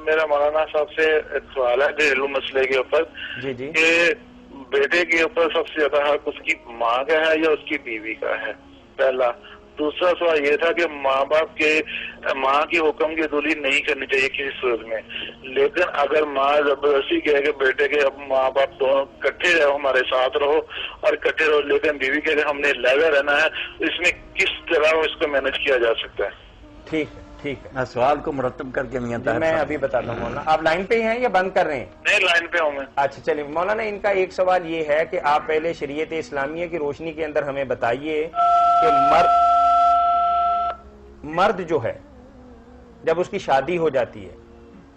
میرا مولانا صاحب سے ایک سوال ہے گھریلو مسئلے کے اوپر جی جی کہ بیٹے کے اوپر سب سے زیادہ حق اس کی ماں کا ہے یا اس کی بیوی کا ہے، پہلا۔ دوسرا سوال یہ تھا کہ ماں باپ کے ماں کی حکم کی عدولی نہیں کرنی چاہیے کسی صورت میں، لیکن اگر ماں زبردستی کہے کہ بیٹے کے اب ماں باپ دونوں اکٹھے رہو، ہمارے ساتھ رہو اور اکٹھے رہو، لیکن بیوی کے ہم نے علیحدہ رہنا ہے، اس میں کس طرح اس کو مینج کیا جا سکتا ہے؟ ٹھیک ہے ٹھیک ہے، سوال کو مرتب کر کے میاں طاہر میں صاحب ابھی بتاتا ہوں مولانا۔ آپ لائن پہ ہی ہیں یا بند کر رہے ہیں؟ نہیں، لائن پہ ہوں میں۔ اچھا چلیے مولانا، ان کا ایک سوال یہ ہے کہ آپ پہلے شریعت اسلامیہ کی روشنی کے اندر ہمیں بتائیے کہ مرد جو ہے جب اس کی شادی ہو جاتی ہے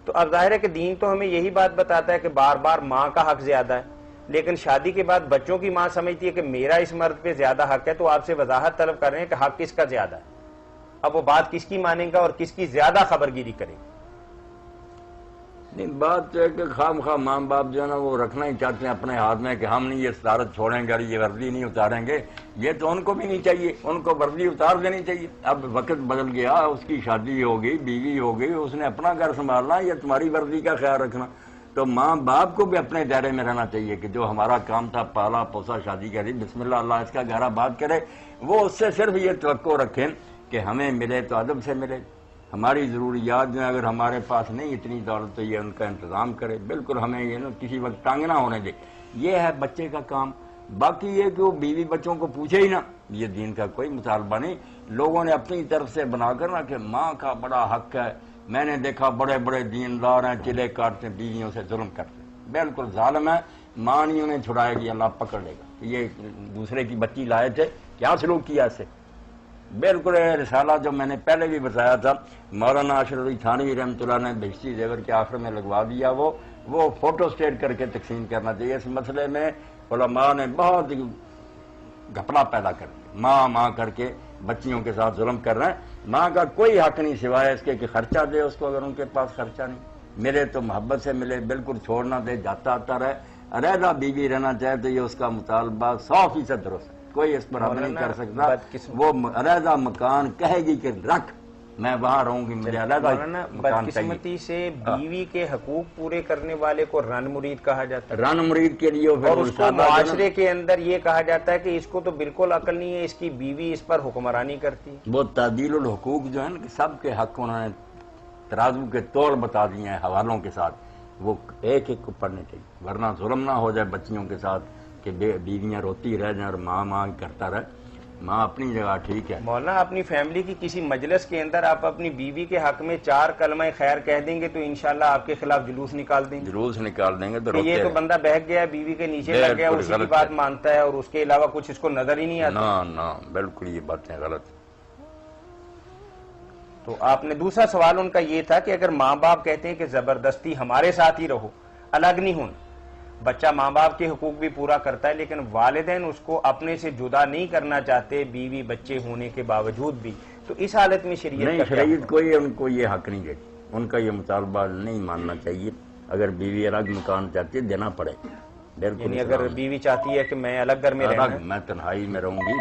تو اب ظاہر ہے کہ دین تو ہمیں یہی بات بتاتا ہے کہ بار بار ماں کا حق زیادہ ہے، لیکن شادی کے بعد بچوں کی ماں سمجھتی ہے کہ میرا اس مرد پہ زیادہ حق ہے، تو آپ سے وضاحت طلب کر رہے ہیں کہ حق کس کا زیادہ ہے، اب وہ بات کس کی مانیں گا اور کس کی زیادہ خبرگیری کرے گا؟ نہیں، بات تو ہے کہ خواہ ماں باپ جو ہے نا وہ رکھنا ہی چاہتے ہیں اپنے ہاتھ میں کہ ہم نہیں یہ صدارت چھوڑیں گے اور یہ وردی نہیں اتاریں گے، یہ تو ان کو بھی نہیں چاہیے، ان کو وردی اتار دینی چاہیے۔ اب وقت بدل گیا، اس کی شادی ہو گئی، بیوی ہو گئی، اس نے اپنا گھر سنبھالنا یا تمہاری وردی کا خیال رکھنا، تو ماں باپ کو بھی اپنے دائرے میں رہنا چاہیے کہ جو ہمارا کام تھا پالا پوسا شادی کری، بسم اللہ اللہ اس کا گھر آباد کرے، وہ اس سے صرف یہ توقع رکھیں کہ ہمیں ملے تو ادب سے ملے، ہماری ضروریات جو اگر ہمارے پاس نہیں اتنی دولت تو یہ ان کا انتظام کرے، بالکل ہمیں یہ نا کسی وقت تنگ نہ ہونے دے، یہ ہے بچے کا کام۔ باقی یہ کہ وہ بیوی بچوں کو پوچھے ہی نہ، یہ دین کا کوئی مطالبہ نہیں، لوگوں نے اپنی طرف سے بنا کر نا کہ ماں کا بڑا حق ہے، میں نے دیکھا بڑے بڑے دیندار ہیں چلے کاٹتے بیویوں سے ظلم کرتے، بالکل ظالم ہے، ماں نہیں انہیں چھڑائے گی، اللہ پکڑ لے گا، یہ دوسرے کی بچی لائے تھے، کیا سلوک کیا اس سے؟ بالکل رسالہ جو میں نے پہلے بھی بتایا تھا، مولانا اشرف علی تھانوی رحمۃ اللہ نے بہشتی زیور کے آخر میں لگوا دیا، وہ فوٹو اسٹیٹ کر کے تقسیم کرنا چاہیے۔ اس مسئلے میں علماء نے بہت گھپلا پیدا کر دیا، ماں کر کے بچیوں کے ساتھ ظلم کر رہے ہیں، ماں کا کوئی حق نہیں سوائے اس کے کہ خرچہ دے اس کو، اگر ان کے پاس خرچہ نہیں ملے تو محبت سے ملے، بالکل چھوڑنا دے، جاتا آتا رہے، علیحدہ بیوی رہنا چاہے تو یہ اس کا مطالبہ 100% درست ہے، کوئی اس پر حملہ نہیں کر سکتا، وہ علیحدہ مکان کہے گی کہ رکھ میں وہاں رہوں گی، مجھے علیحدہ مکان بدقسمتی سے بیوی کے حقوق پورے کرنے والے کو رن مرید کہا جاتا ہے، رن مرید کے لیے اور اس کو معاشرے کے اندر یہ کہا جاتا ہے کہ اس کو تو بالکل عقل نہیں ہے، اس کی بیوی اس پر حکمرانی کرتی ہے۔ وہ تعدیل الحقوق جو ہے نا کہ سب کے حق انہوں نے ترازو کے تول بتا دیے ہیں حوالوں کے ساتھ، وہ ایک ایک کو پڑھنے چاہیے، ورنہ ظلم نہ ہو جائے بچیوں کے ساتھ کہ بیویاں روتی رہ جائیں اور ماں کرتا رہے، ماں اپنی جگہ ٹھیک ہے۔ مولانا اپنی فیملی کی کسی مجلس کے اندر آپ اپنی بیوی کے حق میں 4 کلمہ خیر کہہ دیں گے تو انشاءاللہ آپ کے خلاف جلوس نکال دیں گے، جلوس نکال دیں گے تو کہ یہ تو بندہ بہک گیا، بیوی کے نیچے لگ گیا، اسی کی بات مانتا ہے اور اس کے علاوہ کچھ اس کو نظر ہی نہیں آتا۔ نہ بالکل یہ باتیں غلط۔ تو آپ نے دوسرا سوال ان کا یہ تھا کہ اگر ماں باپ کہتے ہیں کہ زبردستی ہمارے ساتھ ہی رہو، الگ نہیں ہونا، بچہ ماں باپ کے حقوق بھی پورا کرتا ہے لیکن والدین اس کو اپنے سے جدا نہیں کرنا چاہتے بیوی بچے ہونے کے باوجود بھی، تو اس حالت میں شریعت کوئی ان کو یہ حق نہیں دیتی، ان کا یہ مطالبہ نہیں ماننا چاہیے، اگر بیوی الگ مکان چاہتی ہے دینا پڑے، بالکل، یعنی اگر بیوی چاہتی ہے کہ میں الگ گھر میں رہنا، میں تنہائی میں رہوں گی